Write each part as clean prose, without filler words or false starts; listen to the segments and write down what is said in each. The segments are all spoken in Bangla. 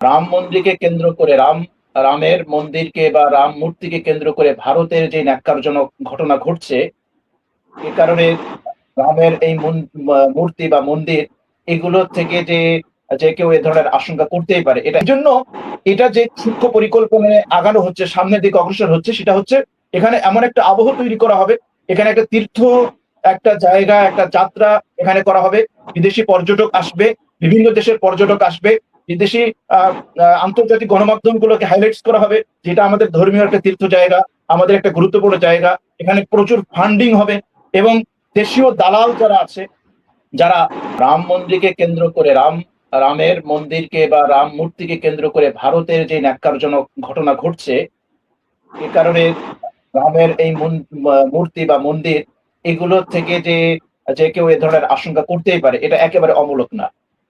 রাম মন্দিরকে কেন্দ্র করে রামের মন্দিরকে বা রাম মূর্তিকে কেন্দ্র করে ভারতের যে ন্যাক্কারজনক ঘটনা ঘটছে, এ কারণে রামের এই মূর্তি বা মন্দির এগুলোর থেকে যে যে কেউ এ ধরনের আশঙ্কা করতেই পারে। এটা জন্য এটা যে সূক্ষ্ম পরিকল্পনায় আগানো হচ্ছে, সামনের দিকে অগ্রসর হচ্ছে, সেটা হচ্ছে এখানে এমন একটা আবহ তৈরি করা হবে, এখানে একটা তীর্থ, একটা জায়গা, একটা যাত্রা এখানে করা হবে। বিদেশি পর্যটক আসবে, বিভিন্ন দেশের পর্যটক আসবে, বিদেশি আন্তর্জাতিক গণমাধ্যমগুলোকে হাইলাইটস করা হবে যেটা আমাদের ধর্মীয় একটা তীর্থ জায়গা, আমাদের একটা গুরুত্বপূর্ণ জায়গা। এখানে প্রচুর ফান্ডিং হবে এবং দেশীয় দালাল যারা আছে, যারা রাম মন্দিরকে কেন্দ্র করে রামের মন্দিরকে বা রাম মূর্তিকে কেন্দ্র করে ভারতের যে ন্যাক্কারজনক ঘটনা ঘটছে, এ কারণে রামের এই মূর্তি বা মন্দির এগুলোর থেকে যে যে কেউ এ ধরনের আশঙ্কা করতেই পারে, এটা একেবারে অমূলক না।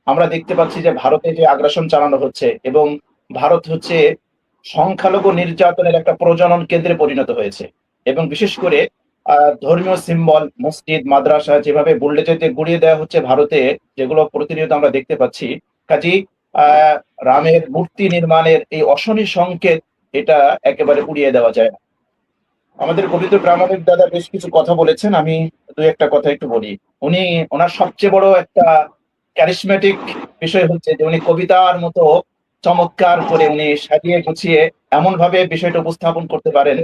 আমরা দেখতে পাচ্ছি যে ভারতে যে আগ্রাসন চালানো হচ্ছে এবং ভারত হচ্ছে সংখ্যালঘু নির্যাতনের একটা প্রজনন কেন্দ্রে পরিণত হয়েছে। এবং বিশেষ করে ধর্মীয় সিম্বল, মসজিদ, মাদ্রাসা যেভাবে বুলডোজারে গুড়িয়ে দেওয়া হচ্ছে ভারতে, যেগুলো প্রতিনিয়ত আমরা দেখতে পাচ্ছি। কাজেই রামের মূর্তি নির্মাণের এই অশনি সংকেত, এটা একেবারে উড়িয়ে দেওয়া যায় না। আমাদের গোবিন্দ প্রামাণিক দাদা বেশ কিছু কথা বলেছেন, আমি দুই একটা কথা একটু বলি। ওনার সবচেয়ে বড় একটা ক্যারিসমেটিক বিষয় হচ্ছে যে উনি কবিতার মতো চমৎকার করে উনি সাজিয়ে গুছিয়ে এমন ভাবে বিষয়টা উপস্থাপন করতে পারেন,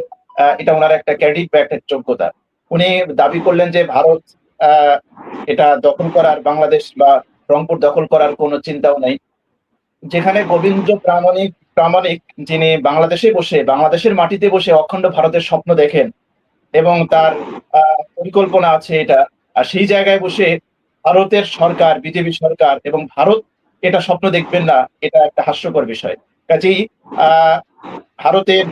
এটা ওনার একটা ক্রেডিট বা একটা যোগ্যতা। উনি দাবি করলেন যে ভারত আহ এটা দখল করার, বাংলাদেশ বা রংপুর দখল করার কোনো চিন্তাও নাই। যেখানে গোবিন্দ প্রামাণিক প্রামাণিক যিনি বাংলাদেশে বসে, বাংলাদেশের মাটিতে বসে অখণ্ড ভারতের স্বপ্ন দেখেন এবং তার পরিকল্পনা আছে এটা, আর সেই জায়গায় বসে ভারতের সরকার, বিজেপি সরকার এবং ভারত এটা স্বপ্ন দেখবেন না, এটা একটা হাস্যকর বিষয়। কাজেই আহ ভারতের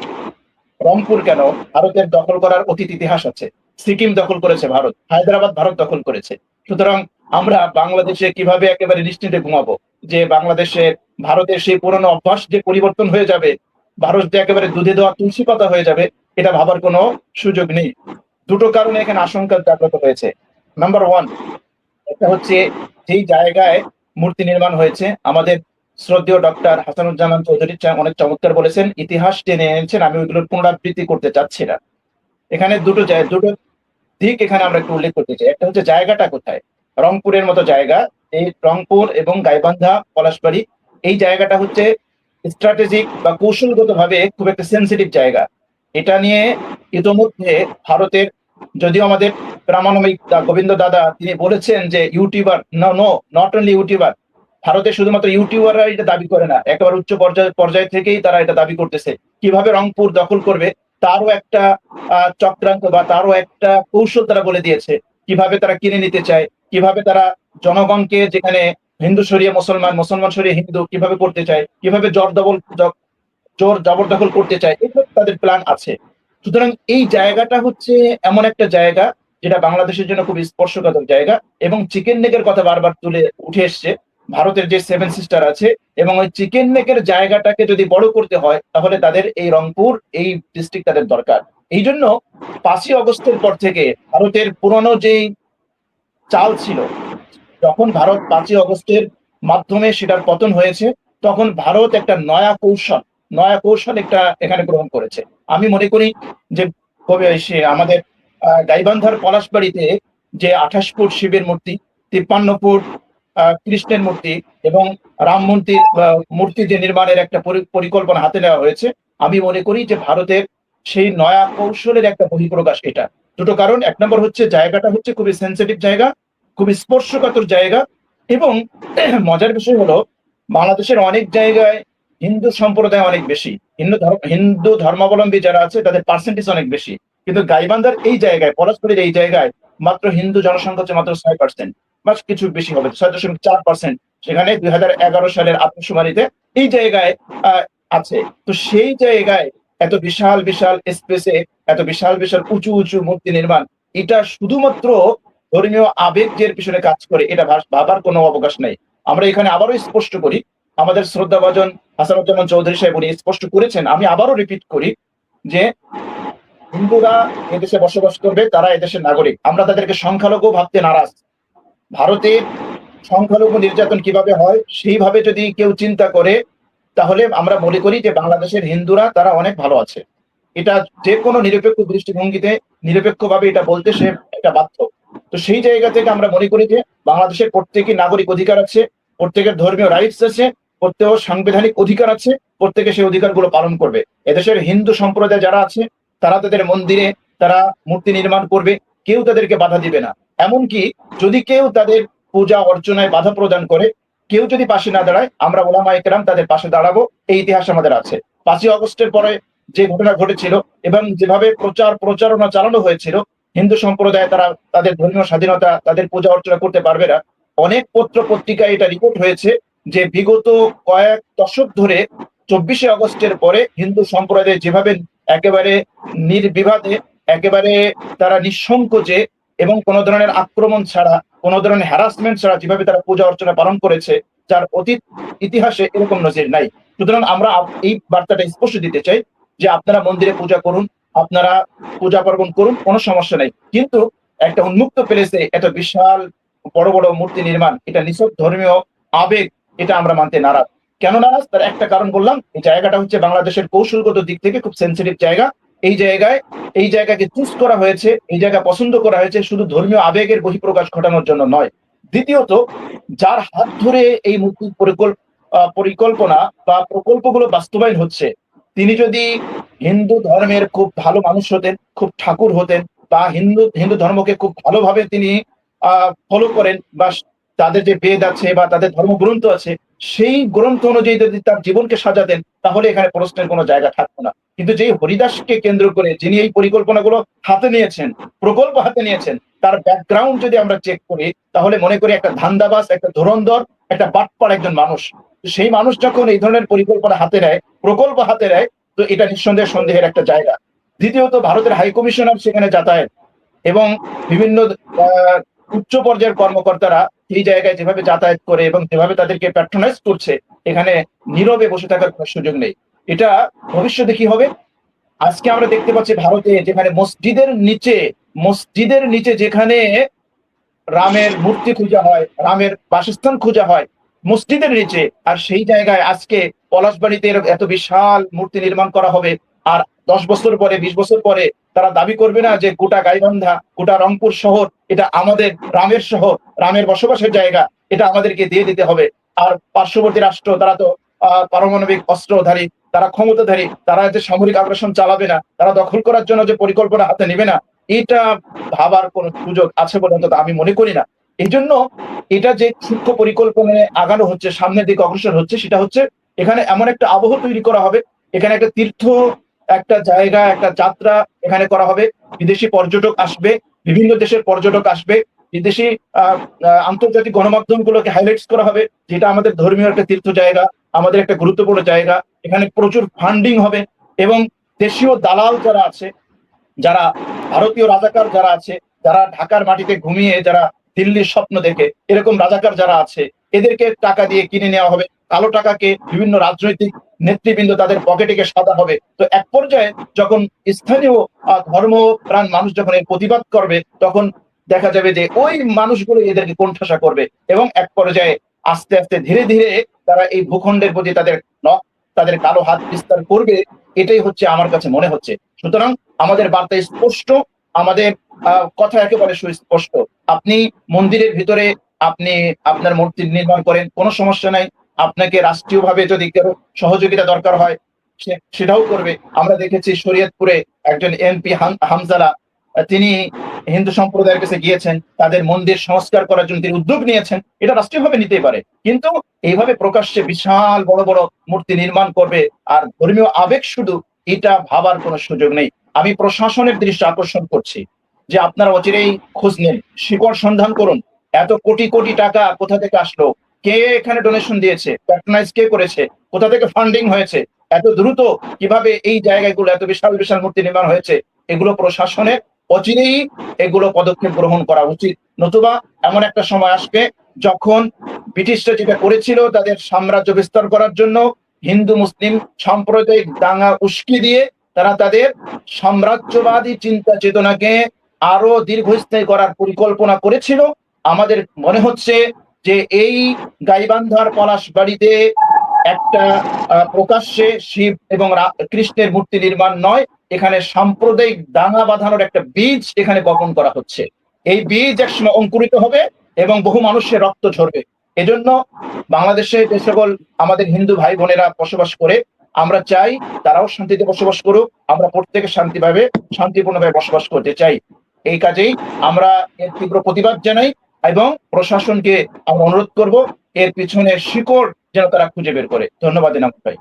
রংপুর কেন, ভারতের দখল করার অতীত ইতিহাস আছে। সিকিম দখল করেছে ভারত, হায়দ্রাবাদ ভারত দখল করেছে। সুতরাং আমরা বাংলাদেশে কিভাবে একেবারে নিশ্চিন্তে ঘুমাবো যে বাংলাদেশে ভারতের সেই পুরনো অভ্যাস যে পরিবর্তন হয়ে যাবে, ভারত যে একেবারে দুধে দেওয়া তুলসী পাতা হয়ে যাবে, এটা ভাবার কোনো সুযোগ নেই। দুটো কারণে এখানে আশঙ্কা জাগ্রত হয়েছে। নাম্বার ওয়ান, একটা হচ্ছে যেই জায়গায় মূর্তি নির্মাণ হয়েছে, আমাদের শ্রদ্ধেয় ডক্টর হাসানুজ্জামান চৌধুরী অনেক চমৎকার বলেছেন, ইতিহাস টেনে এনেছেন, আমি ওইগুলোর পুনরাবৃত্তি করতে চাচ্ছি না। এখানে দুটো দিক এখানে আমরা একটু উল্লেখ করতে চাই। একটা হচ্ছে জায়গাটা কোথায়, রংপুরের মতো জায়গা, এই রংপুর এবং গাইবান্ধা, পলাশবাড়ি, এই জায়গাটা হচ্ছে স্ট্র্যাটেজিক বা কৌশলগত ভাবে খুব একটা সেন্সিটিভ জায়গা। এটা নিয়ে ইতোমধ্যে ভারতের, যদিও আমাদের প্রামাণিক গোবিন্দ দাদা তিনি বলেছেন যে YouTuber, no no, not only YouTuber, ভারতে শুধুমাত্র ইউটিউবাররা এটা দাবি করে না, একেবারে উচ্চ পর্যায় থেকেই তারা এটা দাবি করতেছে। কিভাবে রংপুর দখল করবে তারও একটা চক্রান্ত বা তারও একটা কৌশল তারা বলে দিয়েছে। কিভাবে তারা কিনে নিতে চায়, কিভাবে তারা জনগণকে, যেখানে হিন্দু সরিয়ে মুসলমান, মুসলমান সরিয়ে হিন্দু কিভাবে করতে চায়, কিভাবে জোর জবরদখল করতে চায়, এগুলো তাদের প্ল্যান আছে। সুতরাং এই জায়গাটা হচ্ছে এমন একটা জায়গা যেটা বাংলাদেশের জন্য খুব স্পর্শকাতর জায়গা। এবং চিকেন নেকের কথা বারবার তুলে উঠে এসছে, ভারতের যে সেভেন সিস্টার আছে, এবং ওই চিকেন নেকের জায়গাটাকে যদি বড় করতে হয় তাহলে তাদের এই রংপুর, এই ডিস্ট্রিক্ট তাদের দরকার। এই জন্য 5ই অগস্টের পর থেকে ভারতের পুরনো যেই চাল ছিল, যখন ভারত 5ই অগস্টের মাধ্যমে সেটার পতন হয়েছে, তখন ভারত একটা নয়া কৌশল একটা এখানে গ্রহণ করেছে। আমি মনে করি যে আমাদের গাইবান্ধার পলাশবাড়িতে যে 28 ফুট শিবের মূর্তি, 53 ফুট কৃষ্ণের মূর্তি এবং রাম মূর্তি যে নির্মাণের একটা পরিকল্পনা হাতে নেওয়া হয়েছে, আমি মনে করি যে ভারতের সেই নয়া কৌশলের একটা বহিঃপ্রকাশ এটা। দুটো কারণ, এক নম্বর হচ্ছে জায়গাটা হচ্ছে খুবই সেন্সিটিভ জায়গা, খুব স্পর্শকাতর জায়গা। এবং মজার বিষয় হলো, বাংলাদেশের অনেক জায়গায় হিন্দু সম্প্রদায় অনেক বেশি, হিন্দু ধর্মাবলম্বী যারা আছে তাদের পার্সেন্টেজ অনেক বেশি, কিন্তু গাইবান্ধার এই জায়গায়, পলাশবাড়ির এই জায়গায় মাত্র হিন্দু জনসংখ্যা হচ্ছে মাত্র 6%, বা কিছু বেশি হবে, 6.4%। সেখানে 2011 সালের আত্মশুমারিতে এই জায়গায় আছে। তো সেই জায়গায় এত বিশাল বিশাল স্পেসে, এত বিশাল বিশাল উঁচু উঁচু মূর্তি নির্মাণ, এটা শুধুমাত্র ধর্মীয় আবেগের পিছনে কাজ করে, এটা ভাবার কোনো অবকাশ নেই। আমরা এখানে আবারও স্পষ্ট করি, আমাদের শ্রদ্ধাভাজন হাসানুজ্জামান চৌধুরী সাহেব উনি স্পষ্ট করেছেন, আমি আবারও রিপিট করি, যে হিন্দুরা এদেশে বসবাস করবে, তারা এদেশের নাগরিক, আমরা তাদেরকে সংখ্যালঘু ভাবতে নারাজ। ভারতে সংখ্যালঘু নির্যাতন কিভাবে হয় সেইভাবে যদি কেউ চিন্তা করে, তাহলে আমরা মনে করি যে বাংলাদেশের হিন্দুরা তারা অনেক ভালো আছে। এটা যে কোনো নিরপেক্ষ দৃষ্টিভঙ্গিতে নিরপেক্ষভাবে এটা বলতে সে এটা বাধ্য। তো সেই জায়গা থেকে আমরা মনে করি যে বাংলাদেশের প্রত্যেকের নাগরিক অধিকার আছে, প্রত্যেকের ধর্মীয় রাইটস আছে, প্রত্যেকের সাংবিধানিক অধিকার আছে, প্রত্যেকে সেই অধিকারগুলো পালন করবে। এদেশের হিন্দু সম্প্রদায় যারা আছে তারা তাদের মন্দিরে তারা মূর্তি নির্মাণ করবে, কেউ তাদেরকে বাধা দিবে না। এমনকি যদি কেউ তাদের পূজা অর্চনায় বাধা প্রদান করে, কেউ যদি পাশে না দাঁড়ায়, আমরা ওলামায়ে কেরাম তাদের পাশে দাঁড়াবো, এই ইতিহাস আমাদের আছে। 5ই আগস্টের পরে যে ঘটনা ঘটেছিল এবং যেভাবে প্রচারণা চালানো হয়েছিল, হিন্দু সম্প্রদায় তারা তাদের ধর্মীয় স্বাধীনতা, তাদের পূজা অর্চনা করতে পারবে না। অনেক পত্র পত্রিকায় এটা রিপোর্ট হয়েছে যে বিগত কয়েক দশক ধরে 24শে আগস্টের পরে হিন্দু সম্প্রদায় যেভাবে একেবারে নির্বিবাদে, একেবারে তারা নিঃসংকোচে এবং কোনো ধরনের আক্রমণ ছাড়া, কোনো ধরনের হ্যারাসমেন্ট ছাড়া যেভাবে তারা পূজা অর্চনা পালন করেছে, যার অতীত ইতিহাসে এরকম নজির নাই। সুতরাং আমরা এই বার্তাটা স্পষ্ট দিতে চাই যে আপনারা মন্দিরে পূজা করুন, আপনারা পূজা পার্বণ করুন, কোনো সমস্যা নাই। কিন্তু একটা উন্মুক্ত প্লেসে এত বিশাল বড় বড় মূর্তি নির্মাণ, এটা নিছক ধর্মীয় আবেগ, এটা আমরা মানতে নারাজ। কেন নারাজ? তার একটা কারণ বললাম, এই জায়গাটা হচ্ছে বাংলাদেশের কৌশলগত দিক থেকে খুব সেন্সিটিভ জায়গা। এই জায়গাকে চুজ করা হয়েছে, এই জায়গা পছন্দ করা হয়েছে শুধু ধর্মীয় আবেগের বহিঃপ্রকাশ ঘটানোর জন্য নয়। দ্বিতীয়ত, যার হাত ধরে এই মূর্তির পরিকল্পনা বা প্রকল্পগুলো বাস্তবায়ন হচ্ছে, তিনি যদি হিন্দু ধর্মের খুব ভালো মানুষ হতেন, খুব ঠাকুর হতেন, বা হিন্দু ধর্মকে খুব ভালোভাবে তিনি ফলো করেন, বা তাদের যে বেদ আছে বা তাদের ধর্মগ্রন্থ আছে, সেই গ্রন্থ অনুযায়ী যদি তার জীবনকে সাজাতেন, তাহলে এখানে প্রশ্নের কোনো জায়গা থাকতো না। কিন্তু যেই হরিদাসকে কেন্দ্র করে যিনি এই পরিকল্পনাগুলো হাতে নিয়েছেন, প্রকল্প হাতে নিয়েছেন, তার ব্যাকগ্রাউন্ড যদি আমরা চেক করি, তাহলে মনে করি একটা ধান্দাবাজ, একটা ধুরন্ধর, একটা বাটপার একজন মানুষ। সেই মানুষ যখন এই ধরনের পরিকল্পনা হাতে নেয়, প্রকল্প হাতে নেয়, তো এটা নিঃসন্দেহে সন্দেহের একটা জায়গা। দ্বিতীয়ত, ভারতের হাই কমিশনার সেখানে যাতায়াত এবং বিভিন্ন উচ্চ পর্যায়ের কর্মকর্তারা এই জায়গায় যেভাবে যাতায়াত করে এবং যেভাবে তাদেরকে প্যাট্রোনাইজ করছে, এখানে নীরবে বসে থাকার কোনো সুযোগ নেই। এটা ভবিষ্যতে কি হবে? আজকে আমরা দেখতে পাচ্ছি ভারতে যেখানে মসজিদের নিচে যেখানে রামের মূর্তি খোঁজা হয়, রামের বাসস্থান খোঁজা হয় মসজিদের নিচে, আর সেই জায়গায় আজকে পলাশবাড়িতে এত বিশাল মূর্তি নির্মাণ করা হবে। আর 10 বছর পরে, 20 বছর পরে তারা দাবি করবে না যে গোটা গাইবান্ধা, গোটা রংপুর শহর এটা আমাদের রামের শহর, রামের বসবাসের জায়গা, এটা আমাদেরকে দিয়ে দিতে হবে। আর পার্শ্ববর্তী রাষ্ট্র তারা তো পারমাণবিক অস্ত্রধারী, তারা ক্ষমতাধারী, তারা যে সামরিক আগ্রাসন চালাবে না, তারা দখল করার জন্য যে পরিকল্পনা হাতে নেবে না, এটা ভাবার কোন সুযোগ আছে বলে অন্তত আমি মনে করি না। এই জন্য এটা যে সূক্ষ্ম পরিকল্পনায় আগানো হচ্ছে, সামনের দিকে অগ্রসর হচ্ছে, সেটা হচ্ছে এখানে এমন একটা আবহ তৈরি করা হবে, এখানে একটা তীর্থ, একটা জায়গা, একটা যাত্রা এখানে করা হবে। বিদেশি পর্যটক আসবে, বিভিন্ন দেশের পর্যটক আসবে, বিদেশি আন্তর্জাতিক গণমাধ্যমগুলোকে হাইলাইটস করা হবে যেটা আমাদের ধর্মীয় একটা তীর্থ জায়গা, আমাদের একটা গুরুত্বপূর্ণ জায়গা। এখানে প্রচুর ফান্ডিং হবে এবং দেশীয় দালাল যারা আছে, যারা ভারতীয় রাজাকার যারা আছে, যারা ঢাকার মাটিতে ঘুমিয়ে যারা দিল্লির স্বপ্ন দেখে, এরকম রাজাকার যারা আছে, এদেরকে টাকা দিয়ে কিনে নেওয়া হবে। কালো টাকাকে বিভিন্ন রাজনৈতিক নেতৃবৃন্দ তাদের পকেটে সাদা হবে। তো এক পর্যায়ে যখন স্থানীয় ধর্মপ্রাণ মানুষ যখন এর প্রতিবাদ করবে, তখন দেখা যাবে যে ওই মানুষগুলো এদেরকে কোণঠাসা করবে এবং এক পর্যায়ে আস্তে আস্তে ধীরে ধীরে তারা এই ভূখণ্ডের প্রতি তাদের কালো হাত বিস্তার করবে। এটাই হচ্ছে আমার কাছে মনে হচ্ছে। সুতরাং আমাদের বার্তা স্পষ্ট, আমাদের কথা একেবারে সুস্পষ্ট। আপনি মন্দিরের ভিতরে আপনি আপনার মূর্তি নির্মাণ করেন, কোনো সমস্যা নাই। আপনাকে রাষ্ট্রীয়ভাবে যদি কারো সহযোগিতা দরকার হয় সেটাও করবে। আমরা দেখেছি শরীয়তপুরে একজন এমপি হামজালা, তিনি হিন্দু সম্প্রদায়ের কাছে গিয়েছেন, তাদের মন্দির সংস্কার করার জন্য তিনি উদ্যোগ নিয়েছেন। এটা রাষ্ট্রীয়ভাবে নিতেই পারে, কিন্তু এইভাবে প্রকাশ্যে বিশাল বড় বড় মূর্তি নির্মাণ করবে আর ধর্মীয় আবেগ শুধু, এটা ভাবার কোনো সুযোগ নেই। আমি প্রশাসনের দৃষ্টি আকর্ষণ করছি যে আপনারা অচিরেই খোঁজ নিন, শিকড় সন্ধান করুন। এত কোটি কোটি টাকা কোথা থেকে আসলো, কে এখানে ডোনেশন দিয়েছে, প্যাট্রোনাইজ কে করেছে, কোথা থেকে ফান্ডিং হয়েছে, এত দ্রুত কিভাবে এই জায়গাগুলো এত বিশাল বিশাল মূর্তি নির্মাণ হয়েছে, এগুলো প্রশাসনের অচিরেই এগুলো পদক্ষেপ গ্রহণ করা উচিত। নতুবা এমন একটা সময় আসবে যখন ব্রিটিশরা যেটা করেছিল তাদের সাম্রাজ্য বিস্তার করার জন্য হিন্দু মুসলিম সাম্প্রদায়িক দাঙ্গা উস্কে দিয়ে তারা তাদের সাম্রাজ্যবাদী চিন্তা চেতনাকে আরো দীর্ঘস্থায়ী করার পরিকল্পনা করেছিল। আমাদের মনে হচ্ছে যে এই গাইবান্ধার পলাশবাড়িতে একটা প্রকাশ্যে শিব এবং কৃষ্ণের মূর্তি নির্মাণ নয়, এখানে সাম্প্রদায়িক দাঙ্গা বাঁধানোর একটা বীজ এখানে বপন করা হচ্ছে। এই বীজ একসময় অঙ্কুরিত হবে এবং বহু মানুষের রক্ত ঝরবে। এজন্য বাংলাদেশে যে সকল আমাদের হিন্দু ভাই বোনেরা বসবাস করে, আমরা চাই তারাও শান্তিতে বসবাস করুক, আমরা প্রত্যেকে শান্তিপূর্ণভাবে বসবাস করতে চাই। এই কাজেই আমরা এর তীব্র প্রতিবাদ জানাই এবং প্রশাসনকে আমরা অনুরোধ করব এর পিছনে শিকড় যেন তারা খুঁজে বের করে। ধন্যবাদ এনামুল ভাই।